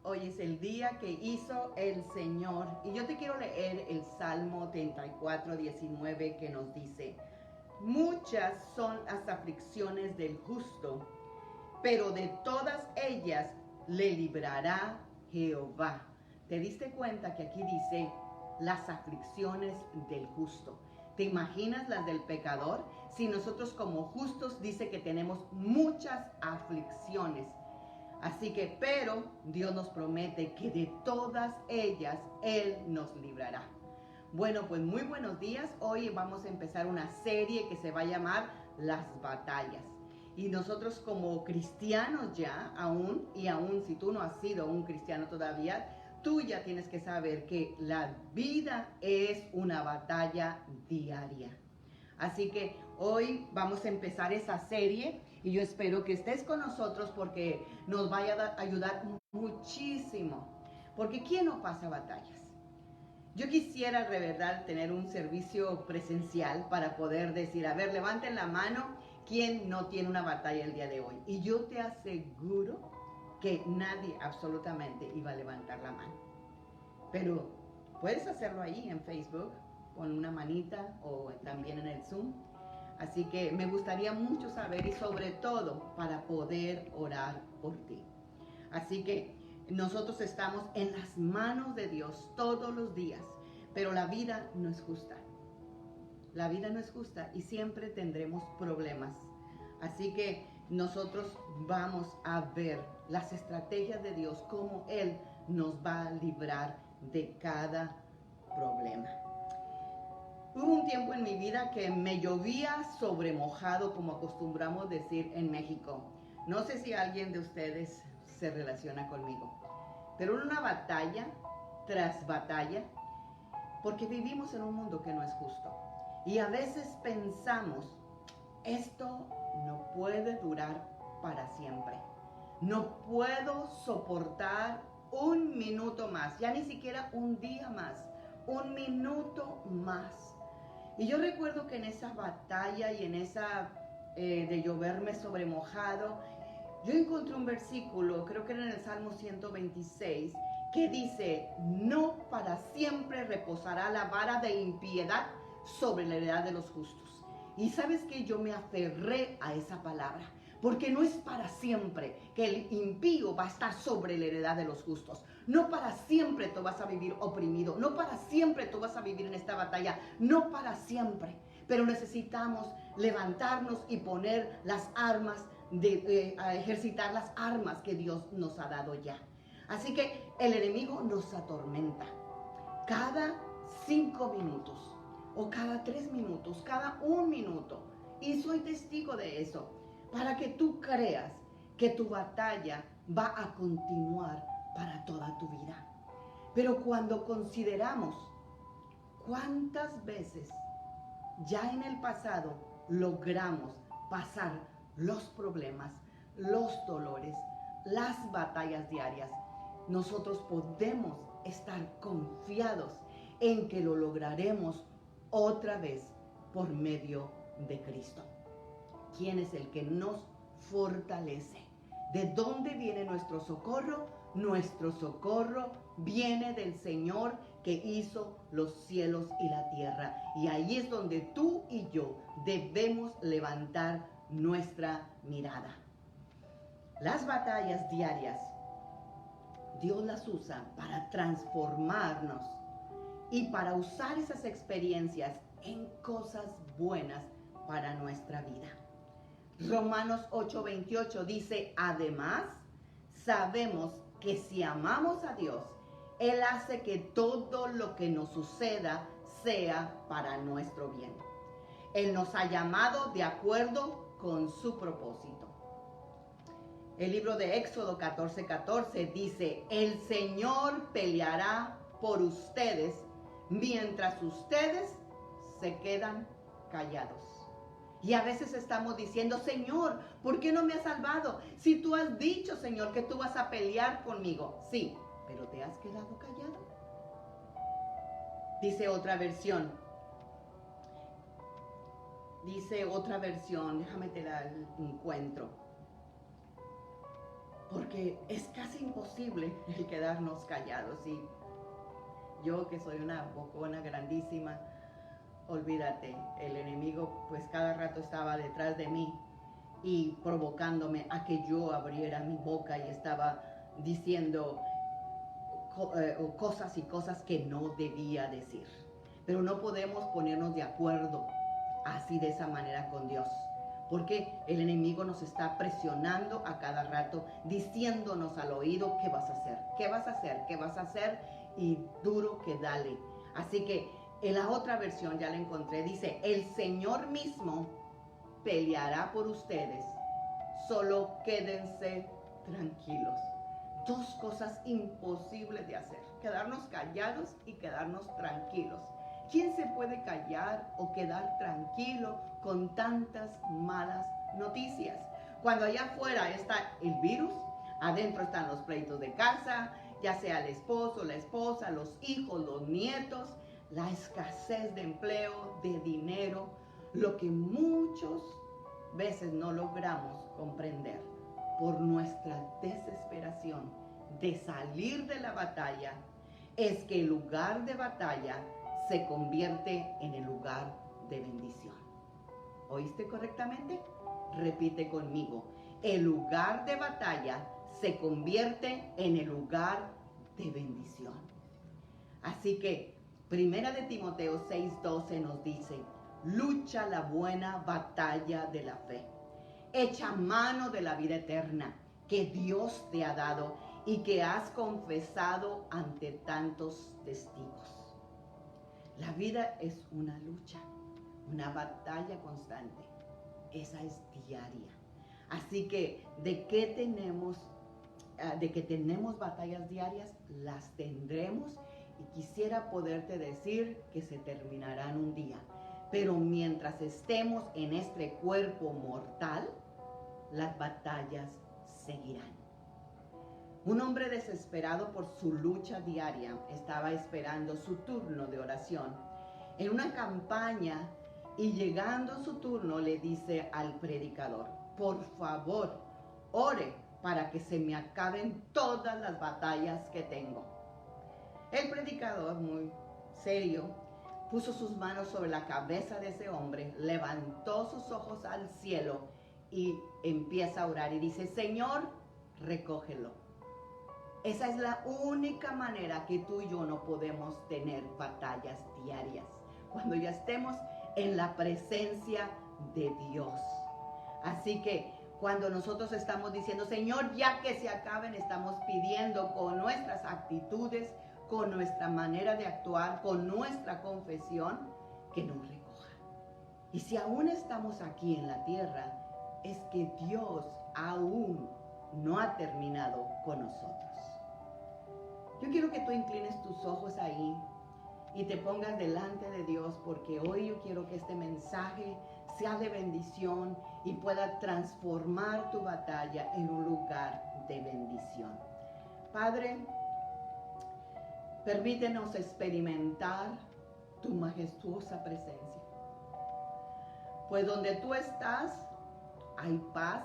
Hoy es el día que hizo el Señor. Y yo te quiero leer el Salmo 34, 19 que nos dice: muchas son las aflicciones del justo, pero de todas ellas le librará Jehová. ¿Te diste cuenta que aquí dice las aflicciones del justo? ¿Te imaginas las del pecador? Si nosotros como justos dice que tenemos muchas aflicciones. Así que, pero Dios nos promete que de todas ellas Él nos librará. Bueno, pues muy buenos días. Hoy vamos a empezar una serie que se va a llamar Las Batallas. Y nosotros como cristianos ya, aún si tú no has sido un cristiano todavía, tú ya tienes que saber que la vida es una batalla diaria. Así que hoy vamos a empezar esa serie y yo espero que estés con nosotros porque nos vaya a ayudar muchísimo. Porque ¿quién no pasa batallas? Yo quisiera de verdad tener un servicio presencial para poder decir, a ver, levanten la mano, ¿quién no tiene una batalla el día de hoy? Y yo te aseguro que nadie absolutamente iba a levantar la mano. Pero puedes hacerlo ahí en Facebook, con una manita o también en el Zoom. Así que me gustaría mucho saber y sobre todo para poder orar por ti. Así que nosotros estamos en las manos de Dios todos los días, pero la vida no es justa. La vida no es justa y siempre tendremos problemas. Así que nosotros vamos a ver las estrategias de Dios, cómo Él nos va a librar de cada problema. Hubo un tiempo en mi vida que me llovía sobre mojado, como acostumbramos decir en México. No sé si alguien de ustedes se relaciona conmigo, pero en una batalla tras batalla, porque vivimos en un mundo que no es justo. Y a veces pensamos, esto no puede durar para siempre. No puedo soportar un minuto más, ya ni siquiera un día más, un minuto más. Y yo recuerdo que en esa batalla y en esa de lloverme sobre mojado, yo encontré un versículo, creo que era en el Salmo 126, que dice, no para siempre reposará la vara de impiedad sobre la heredad de los justos. Y sabes que yo me aferré a esa palabra, porque no es para siempre que el impío va a estar sobre la heredad de los justos. No para siempre tú vas a vivir oprimido, no para siempre tú vas a vivir en esta batalla, no para siempre. Pero necesitamos levantarnos y poner las armas, a ejercitar las armas que Dios nos ha dado ya. Así que el enemigo nos atormenta cada 5 minutos o cada 3 minutos, cada 1 minuto. Y soy testigo de eso, para que tú creas que tu batalla va a continuar para toda tu vida. Pero cuando consideramos cuántas veces ya en el pasado logramos pasar los problemas, los dolores, las batallas diarias, nosotros podemos estar confiados en que lo lograremos otra vez por medio de Cristo. ¿Quién es el que nos fortalece? ¿De dónde viene nuestro socorro? Nuestro socorro viene del Señor que hizo los cielos y la tierra. Y ahí es donde tú y yo debemos levantar nuestra mirada. Las batallas diarias, Dios las usa para transformarnos y para usar esas experiencias en cosas buenas para nuestra vida. Romanos 8:28 dice, además, sabemos que si amamos a Dios, Él hace que todo lo que nos suceda sea para nuestro bien. Él nos ha llamado de acuerdo con su propósito. El libro de Éxodo 14:14 dice, el Señor peleará por ustedes mientras ustedes se quedan callados. Y a veces estamos diciendo, Señor, ¿por qué no me has salvado? Si tú has dicho, Señor, que tú vas a pelear conmigo. Sí, pero ¿te has quedado callado? Dice otra versión, déjame te la encuentro. porque es casi imposible el quedarnos callados. Y yo, que soy una bocona grandísima, olvídate, el enemigo pues cada rato estaba detrás de mí y provocándome a que yo abriera mi boca, y estaba diciendo cosas y cosas que no debía decir. Pero no podemos ponernos de acuerdo así, de esa manera, con Dios, porque el enemigo nos está presionando a cada rato, diciéndonos al oído qué vas a hacer, qué vas a hacer, qué vas a hacer, y duro que dale. Así que en la otra versión, ya la encontré, dice: el Señor mismo peleará por ustedes, solo quédense tranquilos. Dos cosas imposibles de hacer: quedarnos callados y quedarnos tranquilos. ¿Quién se puede callar o quedar tranquilo con tantas malas noticias? Cuando allá afuera está el virus, adentro están los pleitos de casa, ya sea el esposo, la esposa, los hijos, los nietos, la escasez de empleo, de dinero, lo que muchas veces no logramos comprender por nuestra desesperación de salir de la batalla, es que el lugar de batalla se convierte en el lugar de bendición. ¿Oíste correctamente? Repite conmigo: el lugar de batalla se convierte en el lugar de bendición. Así que Primera de Timoteo 6:12 nos dice: lucha la buena batalla de la fe, echa mano de la vida eterna que Dios te ha dado y que has confesado ante tantos testigos. La vida es una lucha, una batalla constante. Esa es diaria. Así que de que tenemos batallas diarias, las tendremos, y quisiera poderte decir que se terminarán un día. Pero mientras estemos en este cuerpo mortal, las batallas seguirán. Un hombre desesperado por su lucha diaria estaba esperando su turno de oración en una campaña, y llegando su turno le dice al predicador: por favor, ore para que se me acaben todas las batallas que tengo. El predicador, muy serio, puso sus manos sobre la cabeza de ese hombre, levantó sus ojos al cielo y empieza a orar y dice: Señor, recógelo. Esa es la única manera que tú y yo no podemos tener batallas diarias, cuando ya estemos en la presencia de Dios. Así que cuando nosotros estamos diciendo: Señor, ya que se acaben, estamos pidiendo con nuestras actitudes, con nuestra manera de actuar, con nuestra confesión, que nos recoja. Y si aún estamos aquí en la tierra, es que Dios aún no ha terminado con nosotros. Yo quiero que tú inclines tus ojos ahí y te pongas delante de Dios, porque hoy yo quiero que este mensaje sea de bendición y pueda transformar tu batalla en un lugar de bendición. Padre, permítenos experimentar tu majestuosa presencia, pues donde tú estás hay paz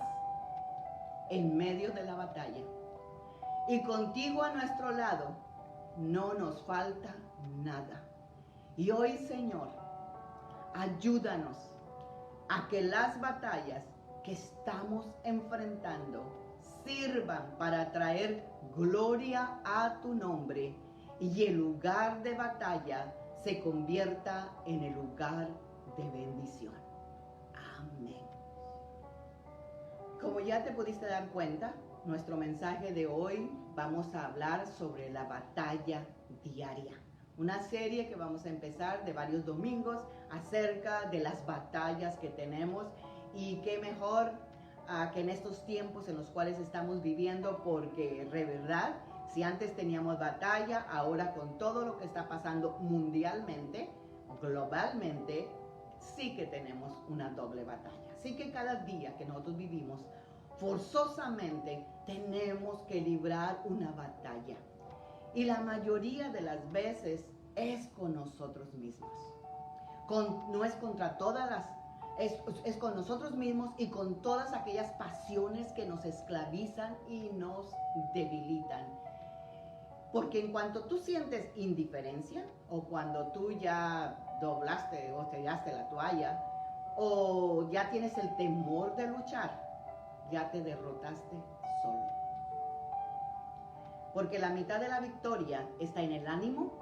en medio de la batalla, y contigo a nuestro lado no nos falta nada. Y hoy, Señor, ayúdanos a que las batallas que estamos enfrentando sirvan para traer gloria a tu nombre, y el lugar de batalla se convierta en el lugar de bendición. Amén. Como ya te pudiste dar cuenta, nuestro mensaje de hoy vamos a hablar sobre la batalla diaria. Una serie que vamos a empezar de varios domingos acerca de las batallas que tenemos, y qué mejor que en estos tiempos en los cuales estamos viviendo, porque de verdad, si antes teníamos batalla, ahora con todo lo que está pasando mundialmente, globalmente, sí que tenemos una doble batalla. Así que cada día que nosotros vivimos, forzosamente tenemos que librar una batalla. Y la mayoría de las veces es con nosotros mismos. No es contra todas las es con nosotros mismos y con todas aquellas pasiones que nos esclavizan y nos debilitan. Porque en cuanto tú sientes indiferencia, o cuando tú ya doblaste o tiraste la toalla, o ya tienes el temor de luchar, ya te derrotaste solo. Porque la mitad de la victoria está en el ánimo,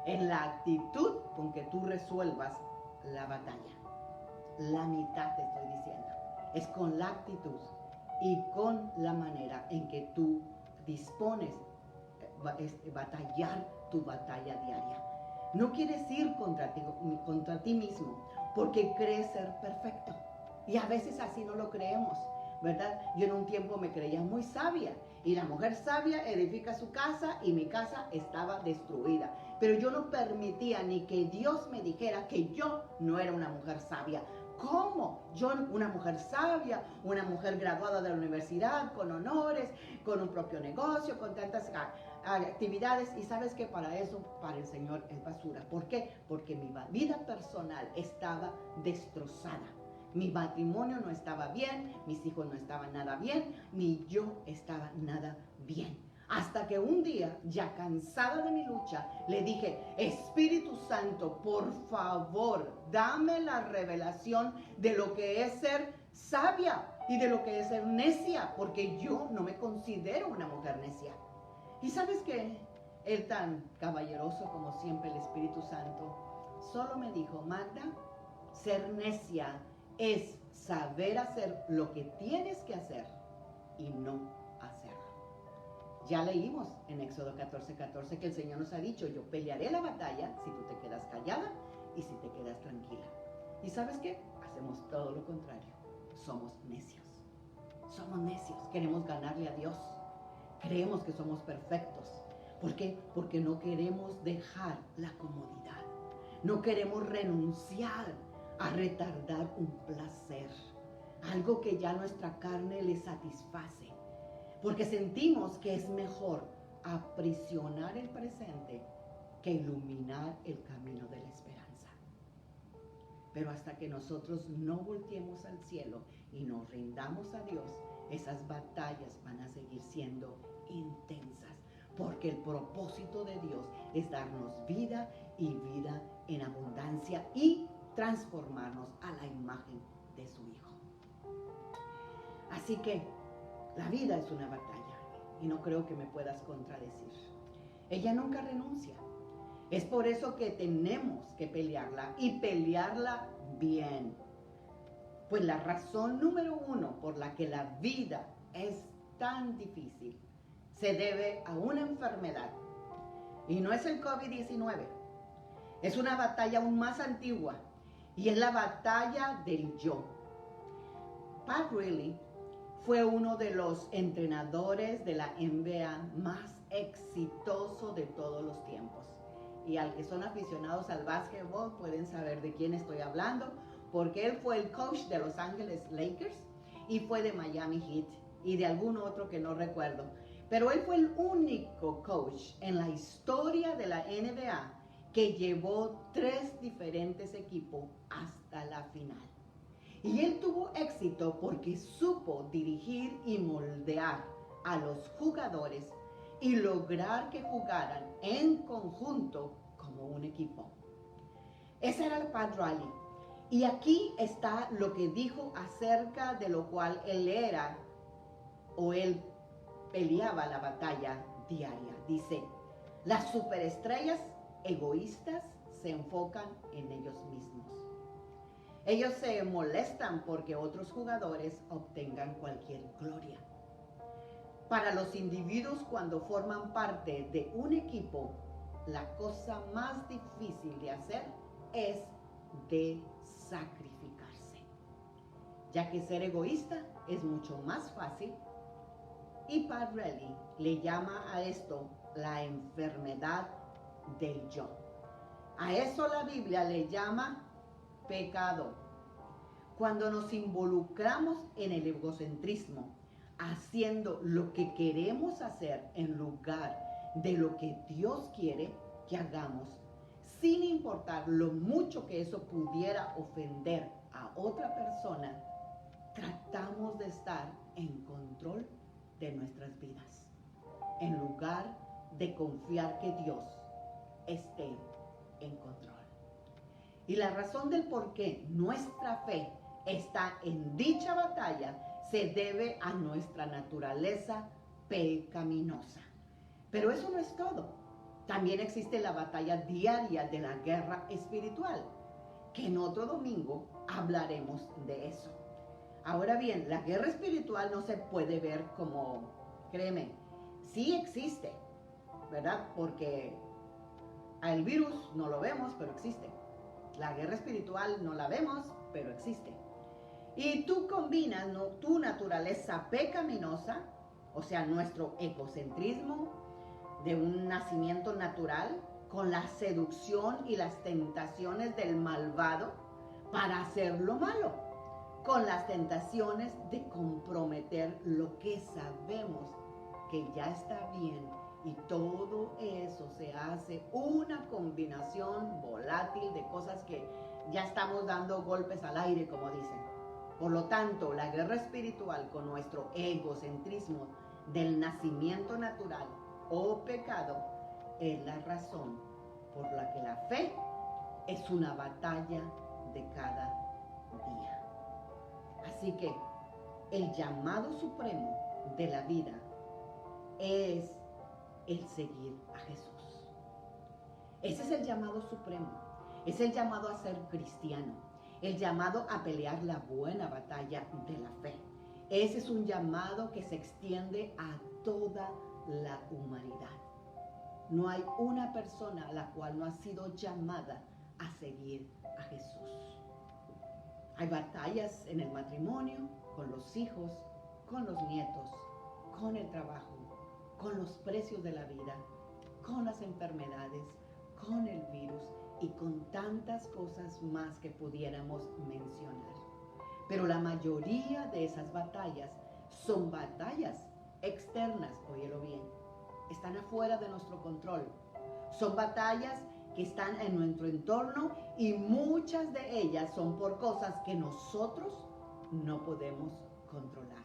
en la actitud con que tú resuelvas la batalla. La mitad te estoy diciendo. Es con la actitud y con la manera en que tú dispones batallar tu batalla diaria. No quieres ir contra ti mismo porque crees ser perfecto. Y a veces así no lo creemos, ¿verdad? Yo en un tiempo me creía muy sabia. Y la mujer sabia edifica su casa y mi casa estaba destruida. Pero yo no permitía ni que Dios me dijera que yo no era una mujer sabia. ¿Cómo? Yo, una mujer sabia, una mujer graduada de la universidad, con honores, con un propio negocio, con tantas actividades. Y sabes que para eso, para el Señor es basura. ¿Por qué? Porque mi vida personal estaba destrozada. Mi matrimonio no estaba bien, mis hijos no estaban nada bien, ni yo estaba nada bien. Hasta que un día, ya cansada de mi lucha, le dije, Espíritu Santo, por favor, dame la revelación de lo que es ser sabia y de lo que es ser necia, porque yo no me considero una mujer necia. ¿Y sabes qué? Él, tan caballeroso como siempre, el Espíritu Santo, solo me dijo, Magda, ser necia es saber hacer lo que tienes que hacer y no hacerlo. Ya leímos en Éxodo 14:14 que el Señor nos ha dicho, yo pelearé la batalla si tú te quedas callada y si te quedas tranquila. ¿Y sabes qué? Hacemos todo lo contrario. Somos necios. Somos necios. Queremos ganarle a Dios. Creemos que somos perfectos. ¿Por qué? Porque no queremos dejar la comodidad. No queremos renunciar a retardar un placer, algo que ya nuestra carne le satisface, porque sentimos que es mejor aprisionar el presente que iluminar el camino de la esperanza. Pero hasta que nosotros no volteemos al cielo y nos rindamos a Dios, esas batallas van a seguir siendo intensas, porque el propósito de Dios es darnos vida y vida en abundancia y transformarnos a la imagen de su Hijo. Así que la vida es una batalla y no creo que me puedas contradecir. Ella nunca renuncia. Es por eso que tenemos que pelearla y pelearla bien. Pues la razón número uno por la que la vida es tan difícil se debe a una enfermedad. Y no es el COVID-19. Es una batalla aún más antigua. Y es la batalla del yo. Pat Riley fue uno de los entrenadores de la NBA más exitoso de todos los tiempos. Y al que son aficionados al básquetbol pueden saber de quién estoy hablando, porque él fue el coach de Los Ángeles Lakers y fue de Miami Heat y de algún otro que no recuerdo. Pero él fue el único coach en la historia de la NBA que llevó 3 diferentes equipos hasta la final. Y él tuvo éxito porque supo dirigir y moldear a los jugadores y lograr que jugaran en conjunto como un equipo. Ese era el Pat Riley. Y aquí está lo que dijo acerca de lo cual él era, o él peleaba la batalla diaria. Dice, las superestrellas egoístas se enfocan en ellos mismos. Ellos se molestan porque otros jugadores obtengan cualquier gloria. Para los individuos, cuando forman parte de un equipo, la cosa más difícil de hacer es de sacrificarse, ya que ser egoísta es mucho más fácil. Y Pat Riley le llama a esto la enfermedad del yo. A eso la Biblia le llama pecado. Cuando nos involucramos en el egocentrismo, haciendo lo que queremos hacer en lugar de lo que Dios quiere que hagamos, sin importar lo mucho que eso pudiera ofender a otra persona, tratamos de estar en control de nuestras vidas, en lugar de confiar que Dios esté en control. Y la razón del por qué nuestra fe está en dicha batalla se debe a nuestra naturaleza pecaminosa. Pero eso no es todo. También existe la batalla diaria de la guerra espiritual, que en otro domingo hablaremos de eso. Ahora bien, la guerra espiritual no se puede ver como, créeme, sí existe, ¿verdad? Porque el virus no lo vemos, pero existe. La guerra espiritual no la vemos, pero existe. Y tú combinas tu naturaleza pecaminosa, o sea, nuestro egocentrismo de un nacimiento natural, con la seducción y las tentaciones del malvado para hacer lo malo, con las tentaciones de comprometer lo que sabemos que ya está bien, y todo eso se hace una combinación volátil de cosas que ya estamos dando golpes al aire, como dicen. Por lo tanto, la guerra espiritual con nuestro egocentrismo del nacimiento natural o pecado es la razón por la que la fe es una batalla de cada día. Así que el llamado supremo de la vida es el seguir a Jesús. Ese es el llamado supremo. Es el llamado a ser cristiano. El llamado a pelear la buena batalla de la fe. Ese es un llamado que se extiende a toda la humanidad. No hay una persona a la cual no ha sido llamada a seguir a Jesús. Hay batallas en el matrimonio, con los hijos, con los nietos, con el trabajo, con los precios de la vida, con las enfermedades, con el virus y con tantas cosas más que pudiéramos mencionar. Pero la mayoría de esas batallas son batallas externas, óyelo bien, están afuera de nuestro control. Son batallas que están en nuestro entorno y muchas de ellas son por cosas que nosotros no podemos controlar,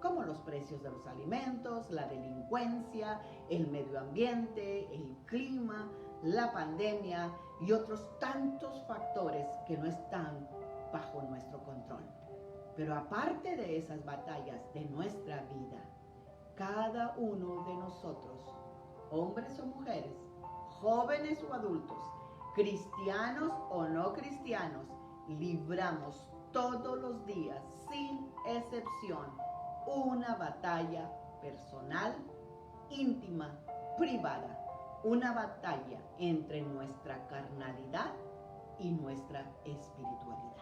como los precios de los alimentos, la delincuencia, el medio ambiente, el clima, la pandemia y otros tantos factores que no están bajo nuestro control. Pero aparte de esas batallas de nuestra vida, cada uno de nosotros, hombres o mujeres, jóvenes o adultos, cristianos o no cristianos, libramos todos los días, sin excepción, una batalla personal, íntima, privada, una batalla entre nuestra carnalidad y nuestra espiritualidad.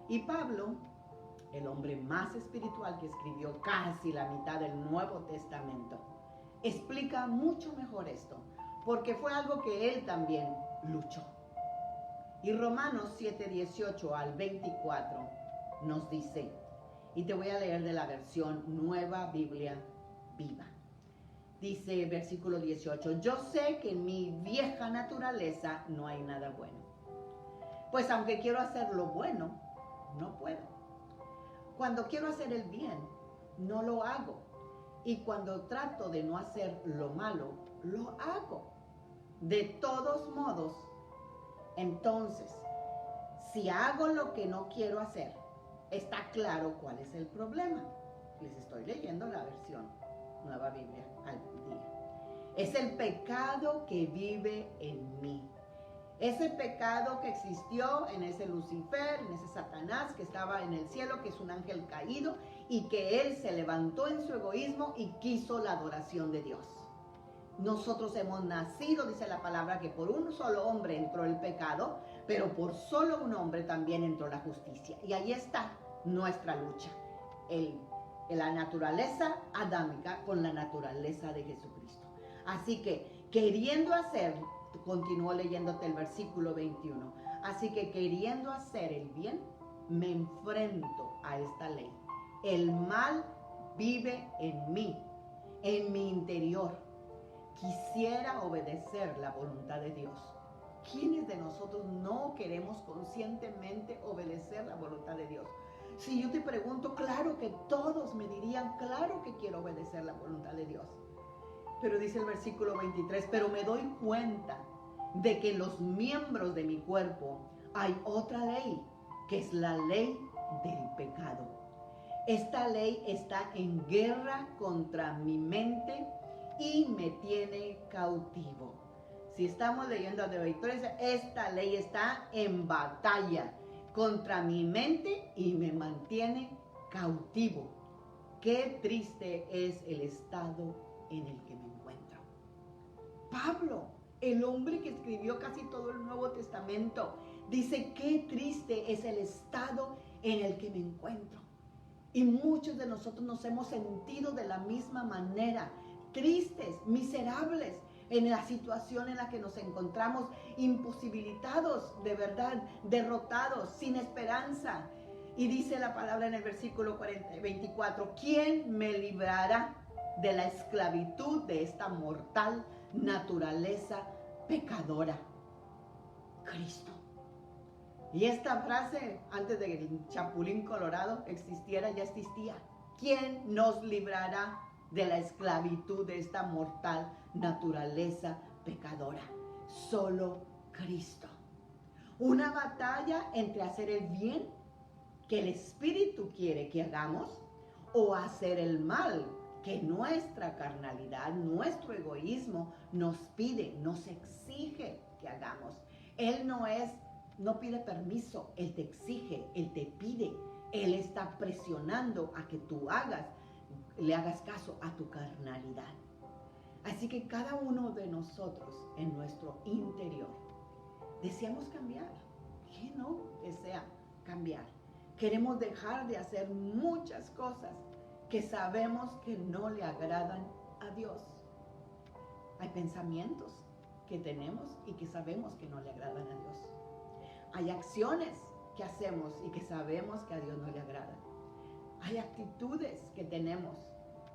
Y Pablo, el hombre más espiritual que escribió casi la mitad del Nuevo Testamento, explica mucho mejor esto, porque fue algo que él también luchó. Y Romanos 7:18 al 24 nos dice, y te voy a leer de la versión Nueva Biblia Viva. Dice versículo 18, yo sé que en mi vieja naturaleza no hay nada bueno, pues aunque quiero hacer lo bueno, no puedo. Cuando quiero hacer el bien, no lo hago. Y cuando trato de no hacer lo malo, lo hago. De todos modos, entonces, si hago lo que no quiero hacer, está claro cuál es el problema. Les estoy leyendo la versión Nueva Biblia al día. Es el pecado que vive en mí. Ese pecado que existió en ese Lucifer, en ese Satanás que estaba en el cielo, que es un ángel caído, y que él se levantó en su egoísmo y quiso la adoración de Dios. Nosotros hemos nacido, dice la palabra, que por un solo hombre entró el pecado, pero por solo un hombre también entró la justicia. Y ahí está nuestra lucha. La naturaleza adámica con la naturaleza de Jesucristo. Así que, queriendo hacer, continúo leyéndote el versículo 21, así que queriendo hacer el bien, me enfrento a esta ley. El mal vive en mi interior. Quisiera obedecer la voluntad de Dios. ¿Quiénes de nosotros no queremos conscientemente obedecer la voluntad de Dios? Si yo te pregunto, claro que todos me dirían, claro que quiero obedecer la voluntad de Dios. Pero dice el versículo 23, pero me doy cuenta de que en los miembros de mi cuerpo hay otra ley, que es la ley del pecado. Esta ley está en guerra contra mi mente y me tiene cautivo. Si estamos leyendo de Victoria, esta ley está en batalla contra mi mente y me mantiene cautivo. Qué triste es el estado en el que me encuentro. Pablo, el hombre que escribió casi todo el Nuevo Testamento, dice, qué triste es el estado en el que me encuentro. Y muchos de nosotros nos hemos sentido de la misma manera, tristes, miserables, en la situación en la que nos encontramos, imposibilitados, de verdad, derrotados, sin esperanza. Y dice la palabra en el versículo 24, ¿quién me librará de la esclavitud de esta mortal naturaleza pecadora? Cristo. Y esta frase, antes de que el Chapulín Colorado existiera, ya existía. ¿Quién nos librará de la esclavitud de esta mortal naturaleza pecadora? Solo Cristo. Una batalla entre hacer el bien que el Espíritu quiere que hagamos o hacer el mal que nuestra carnalidad, nuestro egoísmo nos pide, nos exige que hagamos. Él no pide permiso, Él te exige, Él te pide. Él está presionando a que tú le hagas caso a tu carnalidad. Así que cada uno de nosotros en nuestro interior deseamos cambiar. ¿Quién no desea cambiar? Queremos dejar de hacer muchas cosas que sabemos que no le agradan a Dios. Hay pensamientos que tenemos y que sabemos que no le agradan a Dios. Hay acciones que hacemos y que sabemos que a Dios no le agradan. Hay actitudes que tenemos,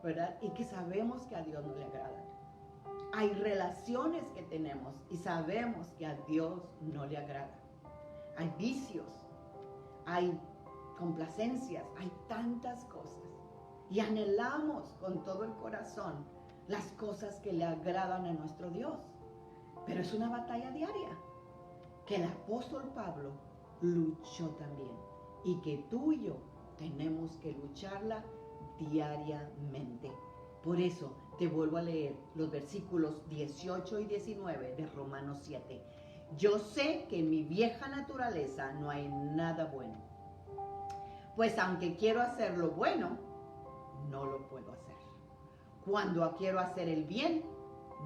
¿verdad? Y que sabemos que a Dios no le agradan. Hay relaciones que tenemos y sabemos que a Dios no le agradan. Hay vicios, hay complacencias, hay tantas cosas. Y anhelamos con todo el corazón las cosas que le agradan a nuestro Dios. Pero es una batalla diaria que el apóstol Pablo luchó también y que tú y yo tenemos que lucharla diariamente. Por eso te vuelvo a leer los versículos 18 y 19 de Romanos 7. Yo sé que en mi vieja naturaleza no hay nada bueno, pues aunque quiero hacer lo bueno, no lo puedo hacer. Cuando quiero hacer el bien,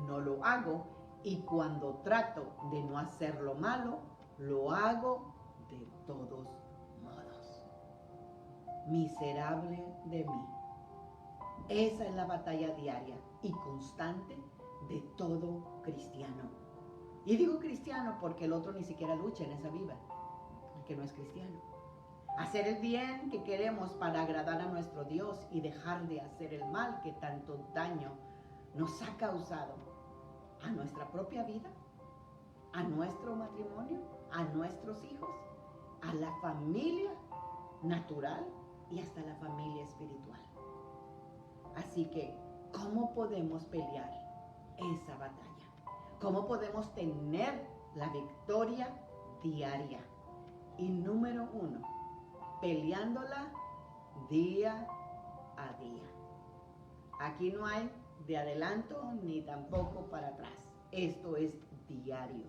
no lo hago, y cuando trato de no hacer lo malo, lo hago de todos modos. Miserable de mí. Esa es la batalla diaria y constante de todo cristiano. Y digo cristiano porque el otro ni siquiera lucha en esa vida, el que no es cristiano. Hacer el bien que queremos para agradar a nuestro Dios y dejar de hacer el mal que tanto daño nos ha causado a nuestra propia vida, a nuestro matrimonio, a nuestros hijos, a la familia natural y hasta la familia espiritual. Así que, ¿cómo podemos pelear esa batalla? ¿Cómo podemos tener la victoria diaria? Y número 1, peleándola día a día. Aquí no hay de adelanto ni tampoco para atrás. Esto es diario.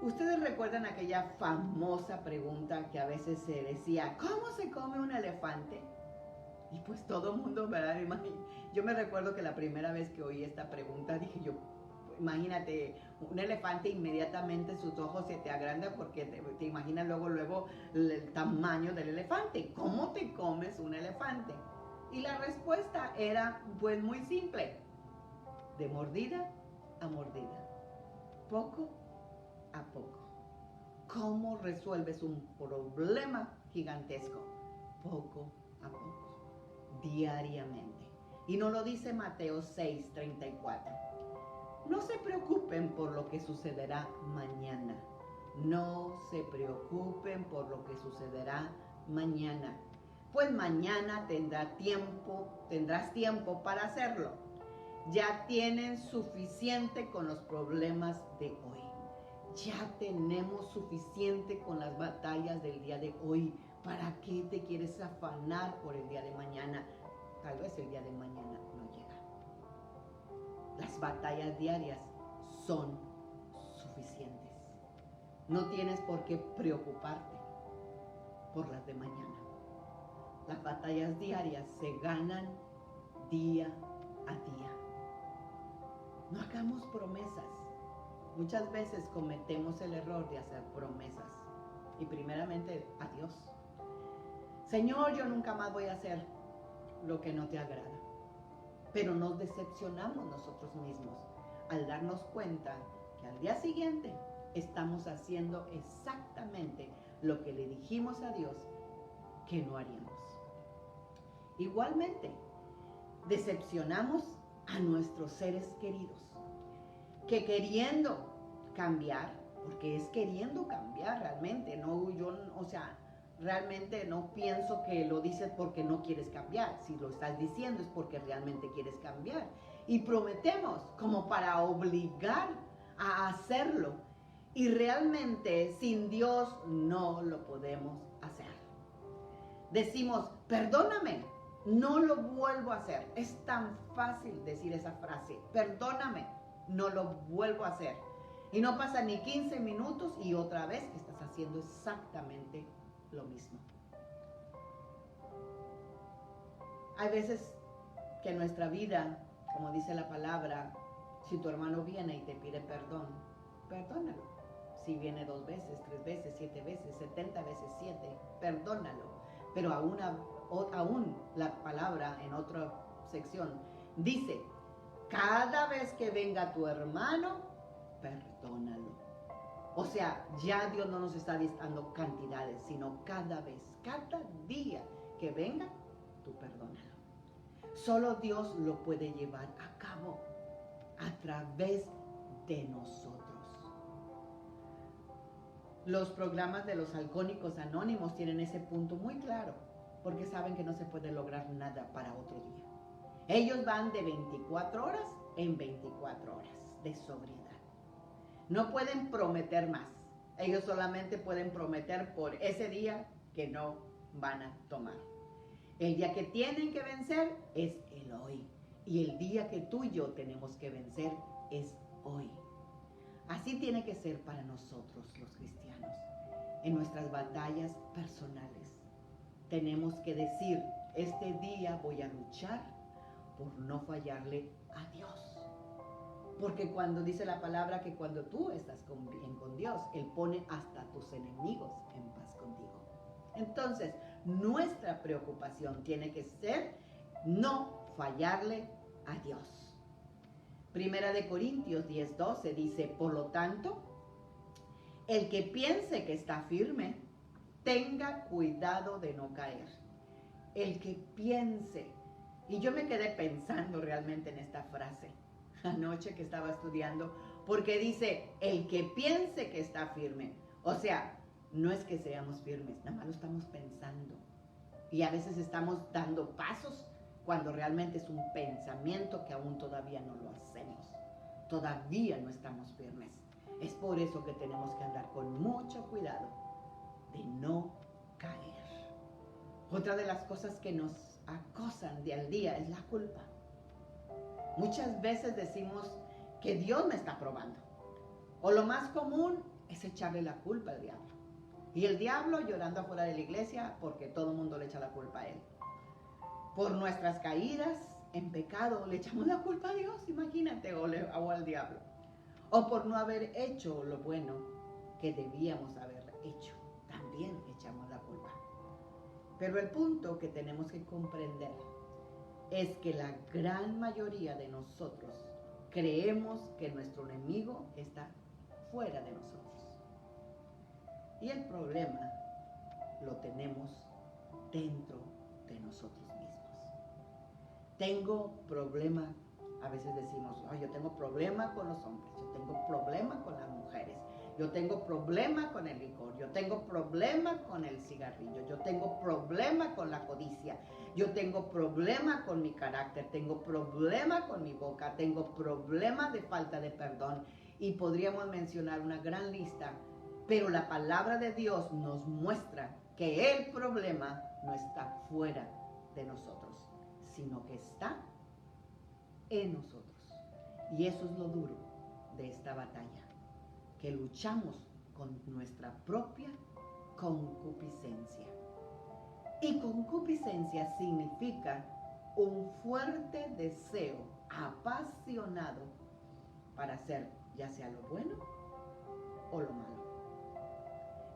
Ustedes recuerdan aquella famosa pregunta que a veces se decía, ¿cómo se come un elefante? Y pues todo el mundo, ¿verdad? Yo me recuerdo que la primera vez que oí esta pregunta dije yo, imagínate, un elefante inmediatamente sus ojos se te agrandan porque te imaginas luego el tamaño del elefante. ¿Cómo te comes un elefante? Y la respuesta era pues muy simple, de mordida a mordida, poco a poco. ¿Cómo resuelves un problema gigantesco? Poco a poco, diariamente. Y nos lo dice Mateo 6:34. No se preocupen por lo que sucederá mañana. No se preocupen por lo que sucederá mañana. Pues mañana tendrás tiempo para hacerlo. Ya tienen suficiente con los problemas de hoy. Ya tenemos suficiente con las batallas del día de hoy. ¿Para qué te quieres afanar por el día de mañana? Tal vez el día de mañana no llega. Las batallas diarias son suficientes. No tienes por qué preocuparte por las de mañana. Las batallas diarias se ganan día a día. No hagamos promesas. Muchas veces cometemos el error de hacer promesas. Y primeramente a Dios. Señor, yo nunca más voy a hacer lo que no te agrada. Pero nos decepcionamos nosotros mismos al darnos cuenta que al día siguiente estamos haciendo exactamente lo que le dijimos a Dios que no haríamos. Igualmente, decepcionamos a nuestros seres queridos, que queriendo cambiar, porque es queriendo cambiar realmente, realmente no pienso que lo dices porque no quieres cambiar. Si lo estás diciendo es porque realmente quieres cambiar. Y prometemos como para obligar a hacerlo. Y realmente sin Dios no lo podemos hacer. Decimos, perdóname, no lo vuelvo a hacer. Es tan fácil decir esa frase, perdóname, no lo vuelvo a hacer. Y no pasa ni 15 minutos y otra vez estás haciendo exactamente lo mismo. Hay veces que en nuestra vida, como dice la palabra, si tu hermano viene y te pide perdón, perdónalo. Si viene 2 veces, 3 veces, 7 veces, 70 veces 7, perdónalo. Pero aún la palabra en otra sección dice, cada vez que venga tu hermano, perdónalo. O sea, ya Dios no nos está dando cantidades, sino cada vez, cada día que venga, tú perdónalo. Solo Dios lo puede llevar a cabo a través de nosotros. Los programas de los alcohólicos anónimos tienen ese punto muy claro, porque saben que no se puede lograr nada para otro día. Ellos van de 24 horas en 24 horas de sobriedad. No pueden prometer más. Ellos solamente pueden prometer por ese día que no van a tomar. El día que tienen que vencer es el hoy. Y el día que tú y yo tenemos que vencer es hoy. Así tiene que ser para nosotros los cristianos. En nuestras batallas personales tenemos que decir, este día voy a luchar por no fallarle a Dios. Porque cuando dice la palabra que cuando tú estás bien con Dios, Él pone hasta tus enemigos en paz contigo. Entonces, nuestra preocupación tiene que ser no fallarle a Dios. Primera de Corintios 10:12 dice, por lo tanto, el que piense que está firme, tenga cuidado de no caer. El que piense. Y yo me quedé pensando realmente en esta frase anoche que estaba estudiando, porque dice, el que piense que está firme. O sea, no es que seamos firmes, nada más lo estamos pensando. Y a veces estamos dando pasos cuando realmente es un pensamiento que aún todavía no lo hacemos. Todavía no estamos firmes. Es por eso que tenemos que andar con mucho cuidado de no caer. Otra de las cosas que nos acosan día al día es la culpa. Muchas veces decimos que Dios me está probando. O lo más común es echarle la culpa al diablo. Y el diablo llorando afuera de la iglesia porque todo el mundo le echa la culpa a él. Por nuestras caídas en pecado le echamos la culpa a Dios, imagínate, o al diablo. O por no haber hecho lo bueno que debíamos haber hecho, también echamos la culpa. Pero el punto que tenemos que comprender es que la gran mayoría de nosotros creemos que nuestro enemigo está fuera de nosotros. Y el problema lo tenemos dentro de nosotros mismos. Tengo problema A veces decimos, oh, yo tengo problema con los hombres, yo tengo problema con las mujeres, yo tengo problema con el licor, yo tengo problema con el cigarrillo, yo tengo problema con la codicia, yo tengo problema con mi carácter, tengo problema con mi boca, tengo problema de falta de perdón. Y podríamos mencionar una gran lista, pero la palabra de Dios nos muestra que el problema no está fuera de nosotros, sino que está en nosotros. Y eso es lo duro de esta batalla, que luchamos con nuestra propia concupiscencia. Y concupiscencia significa un fuerte deseo apasionado para hacer ya sea lo bueno o lo malo.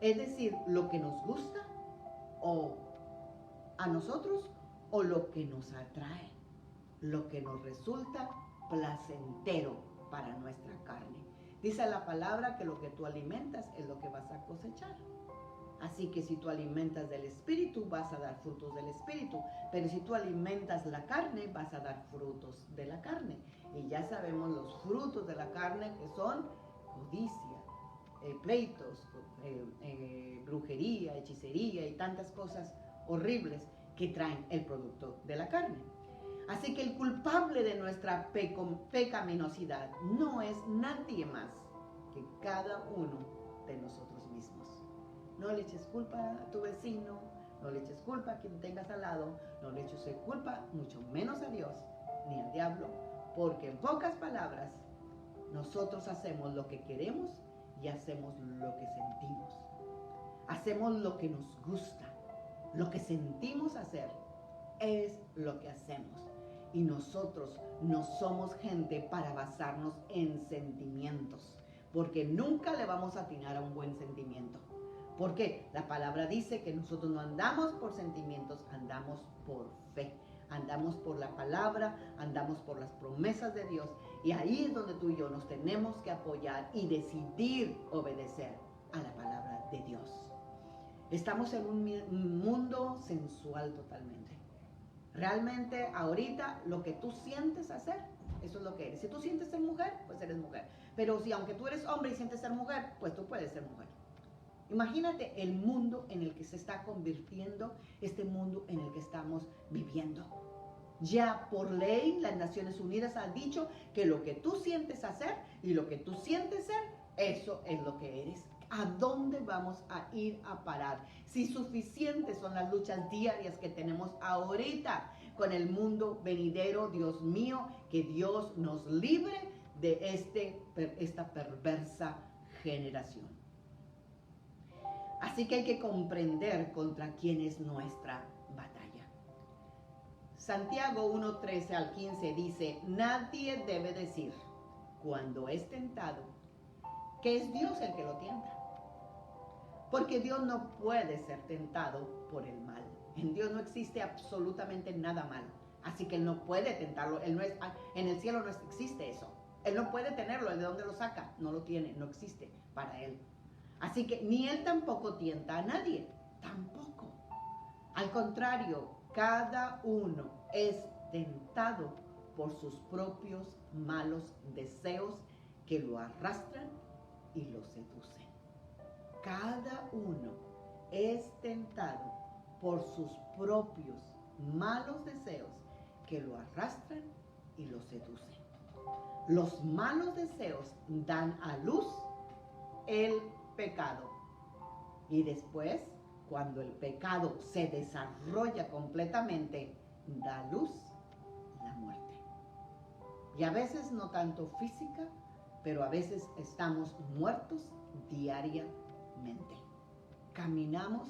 Es decir, lo que nos gusta o a nosotros o lo que nos atrae, lo que nos resulta placentero para nuestra carne. Dice la palabra que lo que tú alimentas es lo que vas a cosechar. Así que si tú alimentas del espíritu, vas a dar frutos del espíritu. Pero si tú alimentas la carne, vas a dar frutos de la carne. Y ya sabemos los frutos de la carne, que son codicia, pleitos, brujería, hechicería y tantas cosas horribles que traen el producto de la carne. Así que el culpable de nuestra pecaminosidad no es nadie más que cada uno de nosotros mismos. No le eches culpa a tu vecino, no le eches culpa a quien tengas al lado, no le eches culpa mucho menos a Dios ni al diablo, porque en pocas palabras nosotros hacemos lo que queremos y hacemos lo que sentimos. Hacemos lo que nos gusta, lo que sentimos hacer es lo que hacemos. Y nosotros no somos gente para basarnos en sentimientos, porque nunca le vamos a atinar a un buen sentimiento. Porque la palabra dice que nosotros no andamos por sentimientos, andamos por fe. Andamos por la palabra, andamos por las promesas de Dios. Y ahí es donde tú y yo nos tenemos que apoyar y decidir obedecer a la palabra de Dios. Estamos en un mundo sensual totalmente. Realmente ahorita lo que tú sientes hacer, eso es lo que eres. Si tú sientes ser mujer, pues eres mujer. Pero si aunque tú eres hombre y sientes ser mujer, pues tú puedes ser mujer. Imagínate el mundo en el que se está convirtiendo, este mundo en el que estamos viviendo. Ya por ley, las Naciones Unidas han dicho que lo que tú sientes hacer y lo que tú sientes ser, eso es lo que eres. ¿A dónde vamos a ir a parar? Si suficientes son las luchas diarias que tenemos ahorita con el mundo venidero, Dios mío, que Dios nos libre de esta perversa generación. Así que hay que comprender contra quién es nuestra batalla. Santiago 1:13 al 15 dice, nadie debe decir cuando es tentado que es Dios el que lo tienta. Porque Dios no puede ser tentado por el mal. En Dios no existe absolutamente nada malo. Así que Él no puede tentarlo. Él no es, en el cielo no existe eso. Él no puede tenerlo. ¿De dónde lo saca? No lo tiene, no existe para Él. Así que ni Él tampoco tienta a nadie. Tampoco. Al contrario, cada uno es tentado por sus propios malos deseos que lo arrastran y lo seducen. Cada uno es tentado por sus propios malos deseos que lo arrastran y lo seducen. Los malos deseos dan a luz el pecado. Y después, cuando el pecado se desarrolla completamente, da a luz la muerte. Y a veces no tanto física, pero a veces estamos muertos diariamente. Caminamos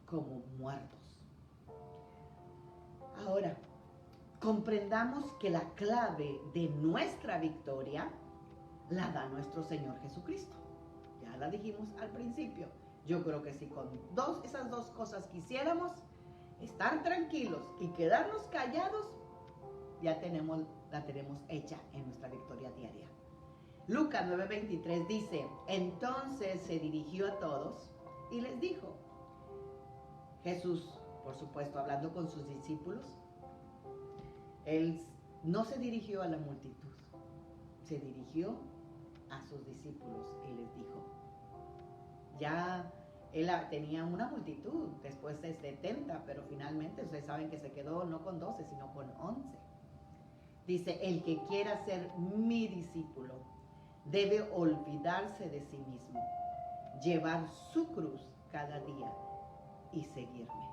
como muertos. Ahora, comprendamos que la clave de nuestra victoria la da nuestro Señor Jesucristo. Ya la dijimos al principio. Yo creo que si con esas dos cosas quisiéramos, estar tranquilos y quedarnos callados, ya la tenemos hecha en nuestra victoria diaria. Lucas 9:23 dice, entonces se dirigió a todos y les dijo, Jesús, por supuesto, hablando con sus discípulos, Él no se dirigió a la multitud, se dirigió a sus discípulos y les dijo, ya él tenía una multitud después de 70, pero finalmente ustedes saben que se quedó no con 12, sino con 11. Dice, el que quiera ser mi discípulo debe olvidarse de sí mismo, llevar su cruz cada día y seguirme.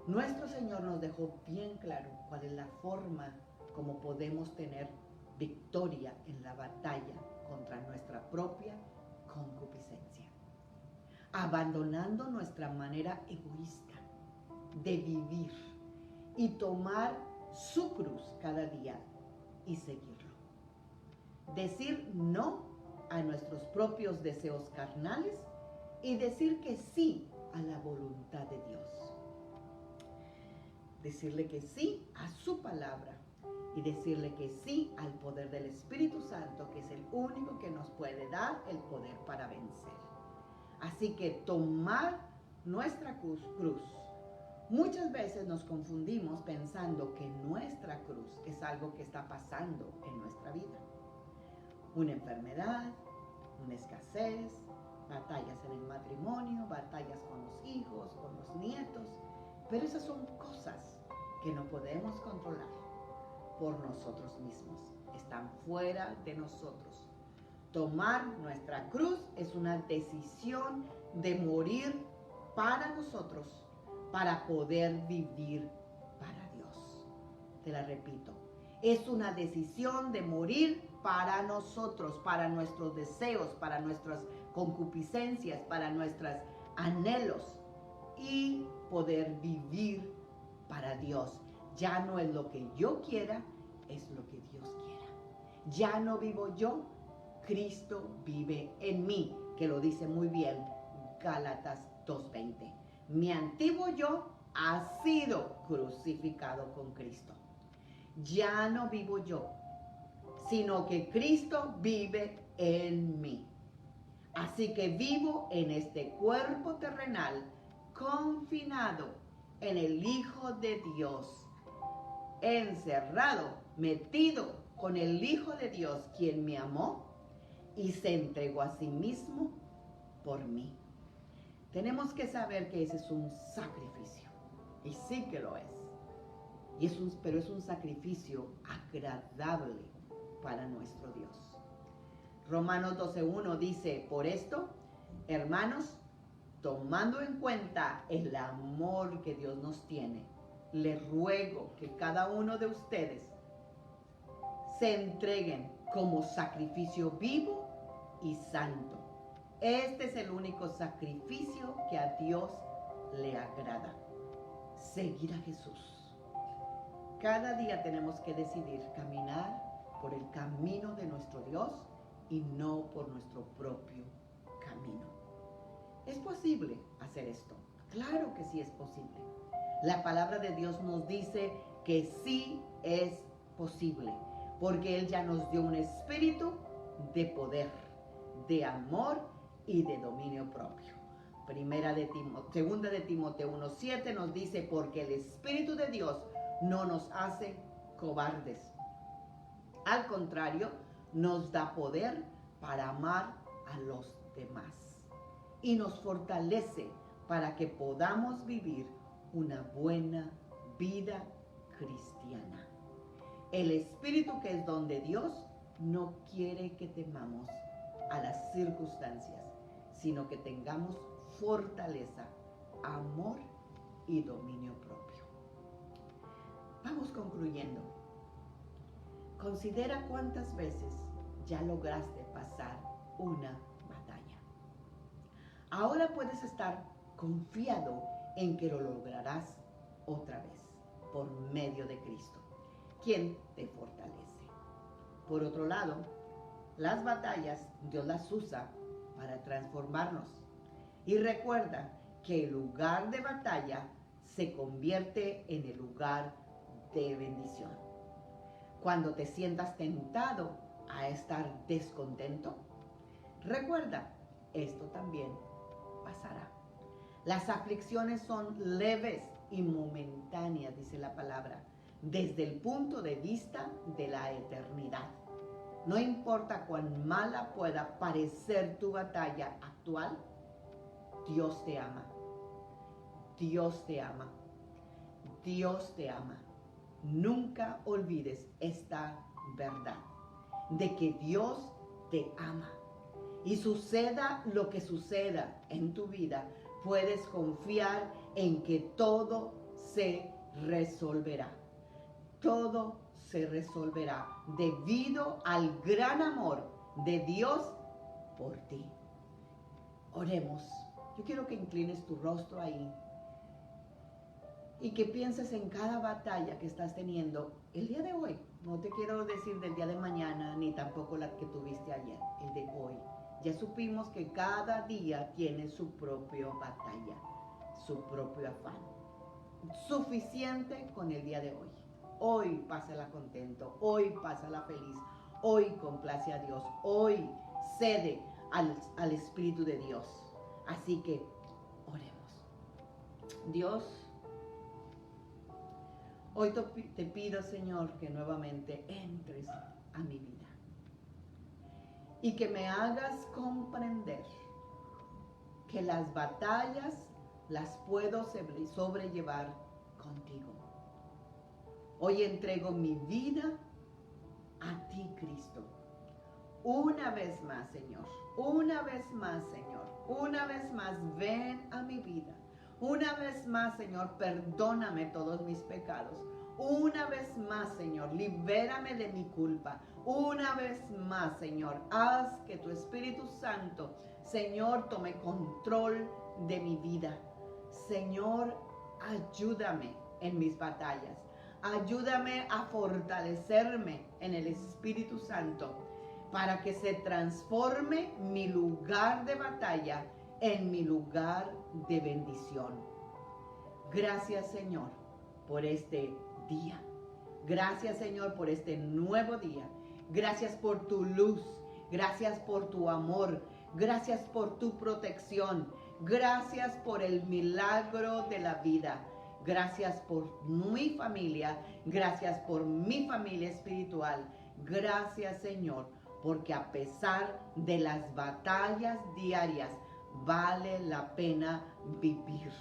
Nuestro Señor nos dejó bien claro cuál es la forma como podemos tener victoria en la batalla contra nuestra propia concupiscencia. Abandonando nuestra manera egoísta de vivir y tomar su cruz cada día y seguirlo. Decir no a nuestros propios deseos carnales y decir que sí a la voluntad de Dios. Decirle que sí a su palabra y decirle que sí al poder del Espíritu Santo, que es el único que nos puede dar el poder para vencer. Así que tomar nuestra cruz. Muchas veces nos confundimos pensando que nuestra cruz es algo que está pasando en nuestra vida. Una enfermedad, una escasez, batallas en el matrimonio, batallas con los hijos, con los nietos. Pero esas son cosas que no podemos controlar por nosotros mismos. Están fuera de nosotros. Tomar nuestra cruz es una decisión de morir para nosotros, para poder vivir para Dios. Te la repito, es una decisión de morir para nosotros, para nuestros deseos, para nuestras concupiscencias, para nuestros anhelos y poder vivir para Dios. Ya no es lo que yo quiera, es lo que Dios quiera. Ya no vivo yo, Cristo vive en mí, que lo dice muy bien Gálatas 2:20. Mi antiguo yo ha sido crucificado con Cristo. Ya no vivo yo, sino que Cristo vive en mí. Así que vivo en este cuerpo terrenal, confinado en el Hijo de Dios, encerrado, metido con el Hijo de Dios, quien me amó y se entregó a sí mismo por mí. Tenemos que saber que ese es un sacrificio, y sí que lo es. Pero es un sacrificio agradable para nuestro Dios. Romanos 12:1 dice, por esto, hermanos, tomando en cuenta el amor que Dios nos tiene, les ruego que cada uno de ustedes se entreguen como sacrificio vivo y santo. Este es el único sacrificio que a Dios le agrada. Seguir a Jesús. Cada día tenemos que decidir caminar por el camino de nuestro Dios y no por nuestro propio camino. ¿Es posible hacer esto? Claro que sí es posible. La palabra de Dios nos dice que sí es posible, porque Él ya nos dio un espíritu de poder, de amor y de dominio propio. Segunda de Timoteo 1:7 nos dice, porque el Espíritu de Dios no nos hace cobardes. Al contrario, nos da poder para amar a los demás y nos fortalece para que podamos vivir una buena vida cristiana. El Espíritu, que es don de Dios, no quiere que temamos a las circunstancias, sino que tengamos fortaleza, amor y dominio propio. Vamos concluyendo. Considera cuántas veces ya lograste pasar una batalla. Ahora puedes estar confiado en que lo lograrás otra vez por medio de Cristo, quien te fortalece. Por otro lado, las batallas Dios las usa para transformarnos. Y recuerda que el lugar de batalla se convierte en el lugar de bendición. Cuando te sientas tentado a estar descontento, recuerda, esto también pasará. Las aflicciones son leves y momentáneas, dice la palabra. desde el punto de vista de la eternidad. No importa cuán mala pueda parecer tu batalla actual, Dios te ama. Dios te ama. Dios te ama. Nunca olvides esta verdad de que Dios te ama. Y suceda lo que suceda en tu vida, puedes confiar en que todo se resolverá. Todo se resolverá debido al gran amor de Dios por ti. Oremos. Yo quiero que inclines tu rostro ahí y que pienses en cada batalla que estás teniendo el día de hoy. No te quiero decir del día de mañana ni tampoco la que tuviste ayer, el de hoy. Ya supimos que cada día tiene su propia batalla, su propio afán. Suficiente con el día de hoy. Hoy pásala contento, hoy pásala feliz, hoy complace a Dios, hoy cede al Espíritu de Dios. Así que oremos. Dios, hoy te pido, Señor, que nuevamente entres a mi vida y que me hagas comprender que las batallas las puedo sobrellevar contigo. Hoy entrego mi vida a ti, Cristo. Una vez más, Señor. Una vez más, Señor. Una vez más, ven a mi vida. Una vez más, Señor, perdóname todos mis pecados. Una vez más, Señor, libérame de mi culpa. Una vez más, Señor, haz que tu Espíritu Santo, Señor, tome control de mi vida. Señor, ayúdame en mis batallas. Ayúdame a fortalecerme en el Espíritu Santo para que se transforme mi lugar de batalla en mi lugar de bendición. Gracias, Señor, por este día. Gracias, Señor, por este nuevo día. Gracias por tu luz. Gracias por tu amor. Gracias por tu protección. Gracias por el milagro de la vida. Gracias por mi familia. Gracias por mi familia espiritual. Gracias, Señor, porque a pesar de las batallas diarias, vale la pena vivir.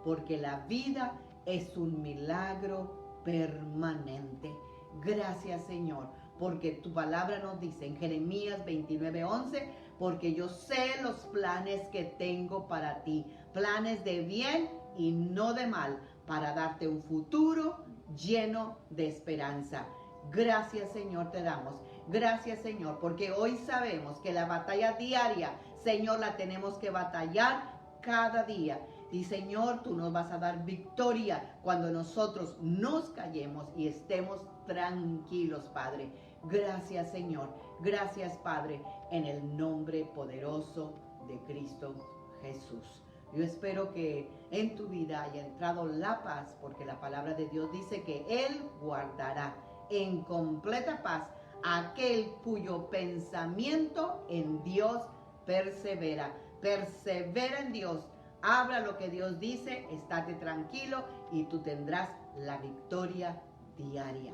Porque la vida es un milagro permanente. Gracias, Señor, porque tu palabra nos dice en Jeremías 29:11, porque yo sé los planes que tengo para ti, planes de bien y no de mal, para darte un futuro lleno de esperanza. Gracias, Señor, te damos. Gracias, Señor, porque hoy sabemos que la batalla diaria, Señor, la tenemos que batallar cada día. Y Señor, tú nos vas a dar victoria cuando nosotros nos callemos y estemos tranquilos, Padre. Gracias, Señor. Gracias, Padre, en el nombre poderoso de Cristo Jesús. Yo espero que en tu vida haya entrado la paz, porque la palabra de Dios dice que Él guardará en completa paz aquel cuyo pensamiento en Dios persevera. Persevera en Dios. Habla lo que Dios dice, estate tranquilo y tú tendrás la victoria diaria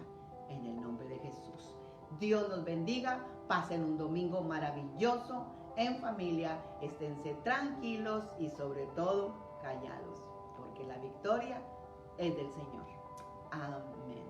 en el nombre de Jesús. Dios los bendiga, pasen un domingo maravilloso en familia, esténse tranquilos y sobre todo callados, porque la victoria es del Señor. Amén.